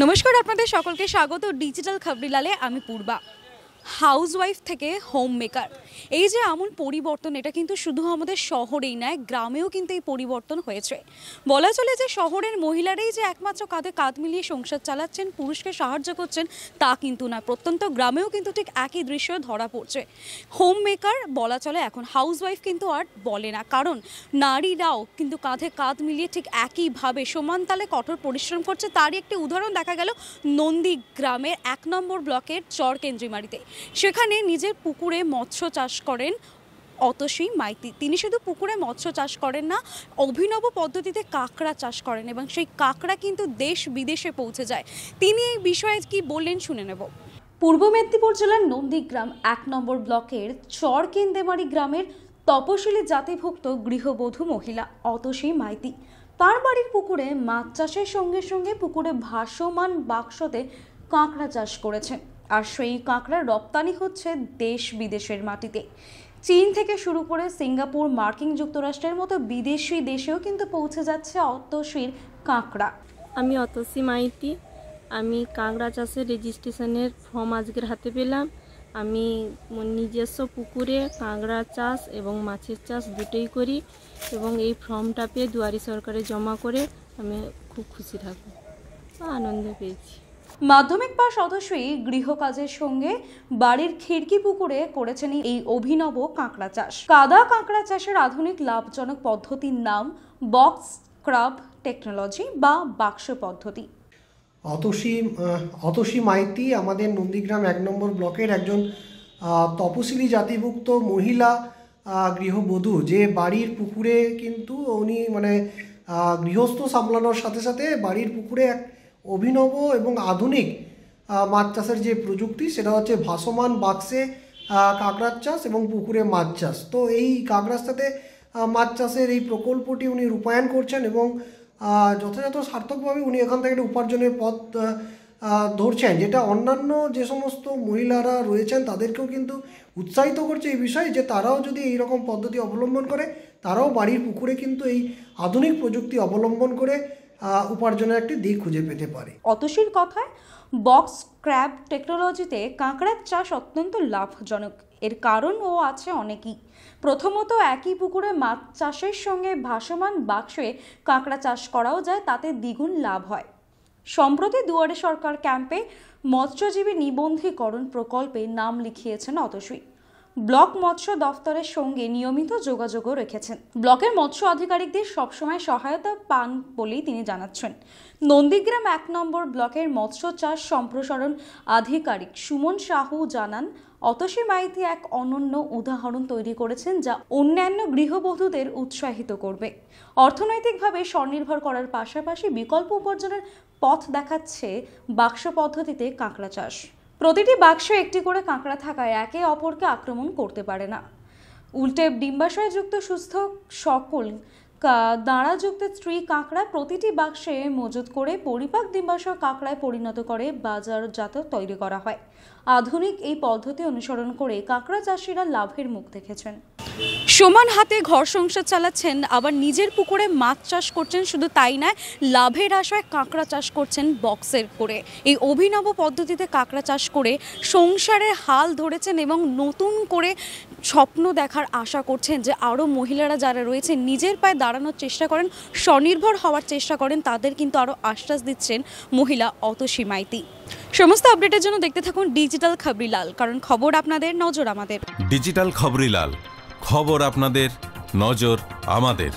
নমস্কার, আপনাদের সকলকে স্বাগত ডিজিটাল খবরিলালে। আমি পূর্বা। হাউসওয়াইফ থেকে হোম মেকার, এই যে আমূল পরিবর্তন, এটা কিন্তু শুধু আমাদের শহরেই নয়, গ্রামেও কিন্তু এই পরিবর্তন হয়েছে। বলা চলে যে শহরের মহিলারাই যে একমাত্র কাঁধে কাঁধ মিলিয়ে সংসার চালাচ্ছেন, পুরুষকে সাহায্য করছেন, তা কিন্তু না। প্রত্যন্ত গ্রামেও কিন্তু ঠিক একই দৃশ্য ধরা পড়ছে। হোম মেকার বলা চলে এখন, হাউসওয়াইফ কিন্তু আর বলে না, কারণ নারীরাও কিন্তু কাঁধে কাঁধ মিলিয়ে ঠিক একইভাবে সমান তালে কঠোর পরিশ্রম করছে। তারই একটি উদাহরণ দেখা গেল নন্দীগ্রামের 1 নম্বর ব্লকের চরকেন্দ্রিমারিতে। সেখানে নিজের পুকুরে মৎস্য চাষ করেন অতসী মাইতি। তিনি শুধু পুকুরে মৎস্য চাষ করেন না, অভিনব পদ্ধতিতে কাঁকড়া চাষ করেন এবং সেই কাঁকড়া কিন্তু দেশ বিদেশে পৌঁছে যায়। তিনি এই বিষয়ে কি বললেন শুনে নেব। পূর্ব মেদিনীপুর জেলার নন্দীগ্রাম 1 নম্বর ব্লকের চরকেন্দ্রিমারি গ্রামের তপশিলি জাতিভুক্ত গৃহবধূ মহিলা অতসী মাইতি তার বাড়ির পুকুরে মাছ চাষের সঙ্গে সঙ্গে পুকুরে ভাসমান বাক্সতে কাঁকড়া চাষ করেছেন। আর সেই কাঁকড়া রপ্তানি হচ্ছে দেশ বিদেশের মাটিতে। চীন থেকে শুরু করে সিঙ্গাপুর, মার্কিন যুক্তরাষ্ট্রের মতো বিদেশি দেশেও কিন্তু পৌঁছে যাচ্ছে অতসীর কাঁকড়া। আমি অতসী মাইতি। আমি কাঁকড়া চাষের রেজিস্ট্রেশনের ফর্ম আজকের হাতে পেলাম। আমি নিজস্ব পুকুরে কাঁকড়া চাষ এবং মাছের চাষ দুটোই করি এবং এই ফর্মটা পেয়ে দুয়ারি সরকারে জমা করে আমি খুব খুশি থাকবো, আনন্দ পেয়েছি। মাধ্যমিক পাস অতসী গৃহকাজের সঙ্গে বাড়ির খিড়কি পুকুরে করেছেন এই অভিনব কাঁকড়া চাষ। কাদা কাঁকড়া চাষের আধুনিক লাভজনক পদ্ধতির নাম বক্স ক্রাব টেকনোলজি বা বাক্স পদ্ধতি। অতসী মাইতি আমাদের নন্দীগ্রাম 1 নম্বর ব্লকের একজন তপশিলি জাতিভুক্ত মহিলা গৃহবধূ, যে বাড়ির পুকুরে কিন্তু উনি গৃহস্থ সামলানোর সাথে সাথে বাড়ির পুকুরে এক অভিনব এবং আধুনিক মাছ চাষের যে প্রযুক্তি, সেটা হচ্ছে ভাসমান বাক্সে কাঁকড়ার চাষ এবং পুকুরে মাছ চাষ। তো এই কাঁকড়ার সাথে মাছ চাষের এই প্রকল্পটি উনি রূপায়ণ করছেন এবং যথাযথ সার্থকভাবে উনি এখান থেকে একটা উপার্জনের পথ ধরছেন, যেটা অন্যান্য যে সমস্ত মহিলারা রয়েছেন তাদেরকেও কিন্তু উৎসাহিত করছে এই বিষয়ে, যে তারাও যদি এই রকম পদ্ধতি অবলম্বন করে, তারাও বাড়ির পুকুরে কিন্তু এই আধুনিক প্রযুক্তি অবলম্বন করে উপার্জনের একটি দিক খুঁজে পেতে পারে। অতসীর কথায় বক্স ক্র্যাব টেকনোলজিতে কাঁকড়ার চাষ অত্যন্ত লাভজনক। এর কারণও আছে অনেকই। প্রথমত, একই পুকুরে মাছ চাষের সঙ্গে ভাসমান বাক্সে কাঁকড়া চাষ করাও যায়, তাতে দ্বিগুণ লাভ হয়। সম্প্রতি দুয়ারে সরকার ক্যাম্পে মৎস্যজীবী নিবন্ধীকরণ প্রকল্পে নাম লিখিয়েছেন অতসী। ব্লক মৎস্য দফতরের সঙ্গে নিয়মিত যোগাযোগও রেখেছেন। ব্লকের মৎস্য আধিকারিকদের সবসময় সহায়তা পান বলেই তিনি জানাচ্ছেন। নন্দীগ্রাম 1 নম্বর ব্লকের মৎস্য চাষ সম্প্রসারণ আধিকারিক সুমন সাহু জানান, অতসী মাইতি এক অনন্য উদাহরণ তৈরি করেছেন, যা অন্যান্য গৃহবধূদের উৎসাহিত করবে। অর্থনৈতিকভাবে স্বনির্ভর করার পাশাপাশি বিকল্প উপার্জনের পথ দেখাচ্ছে বাক্স পদ্ধতিতে কাঁকড়া চাষ। প্রতিটি বাক্সে একটি করে কাঁকড়া থাকায় একে অপরকে আক্রমণ করতে পারে না। উল্টে ডিম্বাশয়যুক্ত সুস্থ সকল দাঁড়াযুক্ত স্ত্রী কাঁকড়া প্রতিটি বাক্সে মজুত করে পরিপাক ডিম্বাশয় কাঁকড়ায় পরিণত করে বাজারজাত তৈরি করা হয়। আধুনিক এই পদ্ধতি অনুসরণ করে কাঁকড়া চাষিরা লাভের মুখ দেখেছেন। সমান হাতে ঘর সংসার চালাচ্ছেন, আবার নিজের পুকুরে মাছ চাষ করছেন। শুধু তাই নয়, লাভের আশায় কাঁকড়া চাষ করছেন বক্সের করে। এই অভিনব পদ্ধতিতে কাঁকড়া চাষ করে সংসারের হাল ধরেছেন এবং নতুন করে স্বপ্ন দেখার আশা করছেন যে আরও মহিলারা যারা রয়েছেন নিজের পায়ে দাঁড়ানোর চেষ্টা করেন, স্বনির্ভর হওয়ার চেষ্টা করেন, তাদের কিন্তু আরও আশ্বাস দিচ্ছেন মহিলা অতসী মাইতি। সমস্ত আপডেটের জন্য দেখতে থাকুন ডিজিটাল খবরিলাল, কারণ খবর আপনাদের, নজর আমাদের। ডিজিটাল খবরিলাল, খবর আপনাদের, নজর আমাদের।